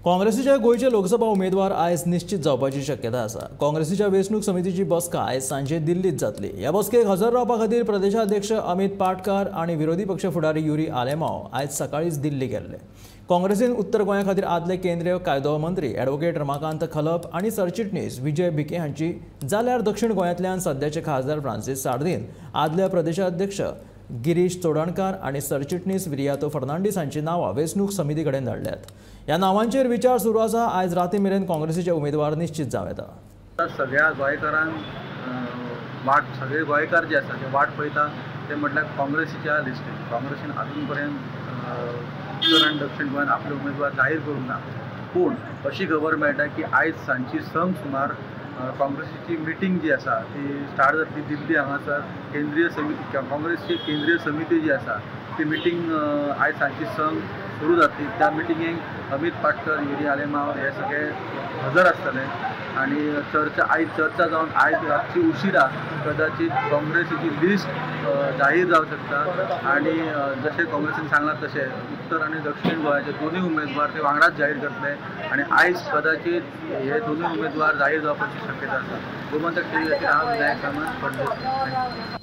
काँग्रेसीच्या गोयचे लोकसभा उमेदवार आयज निश्चित जावपाची शक्यता आसा। काँग्रेसीच्या वेंचणूक समितीची बसका आयज सांजे दिल्लीत जातली। ह्या बसकेक हजर रावपा खातीर प्रदेशाध्यक्ष अमित पाटकार आणि विरोधी पक्ष फुडारी युरी आलेमाव आयज सकाळीच दिल्ली गेल्ले। काँग्रेसीन उत्तर गोंया खातीर आदले केंद्रीय कायदो मंत्री ॲडव्होकेट रमाकांत खलप आणि सरचिटणीस विजय भिके हांची, जाल्यार दक्षिण गोंयांतल्यान सध्याचे खासदार फ्रांसीस सार्दिन, आदले प्रदेशाध्यक्ष गिरीश चोडणकार आणि सरचिटणीस विरियातो फर्नांडीस हांची नांवां वेंचणूक समिती कडेन धाडल्यात। ह्या नांवांचेर विचार सुरू आसा। आयज राती मेरेन काँग्रेसीचे उमेदवार निश्चित जाव येता। सगळ्या गोंयकारांक वाट सगळे गोंयकार जे आसा ते वाट पळयता ते म्हटल्यार काँग्रेसीच्या लिस्टीन। काँग्रेसीन अजून पर्यंत उत्तर आनी दक्षिण गोंयांत आपले उमेदवार जाहीर करूंक ना, पूण अशी खबर मेळटा की आयज सांजची संक सुमार काँग्रेसीची मिटींग जी आसा ती स्टार्ट जातली दिल्ली हांगासर। केंद्रीय समिती काँग्रेसची केंद्रीय समिती जी आसा ती मिटींग आयज सांजची संक सुरू जातली। त्या मिटींगेक अमित पाटकर, युरी आलेमाव हे सगळे हजर आसतले आणि आयज चर्चा जावन आयज रातची उशिरा कदाचित काँग्रेसीची लिस्ट जाहीर जावंक शकता आणि जशें काँग्रेसीन सांगलां तशें उत्तर आनी दक्षिण गोंयाचे दोनूय उमेदवार ते वांगडाच जाहीर करतले आणि आयज कदाचित हे दोनूय उमेदवार जाहीर जावपाची शक्यता आसा। गोमंतक टीव्हीचेर हांव विनायक सामंत, पणजे।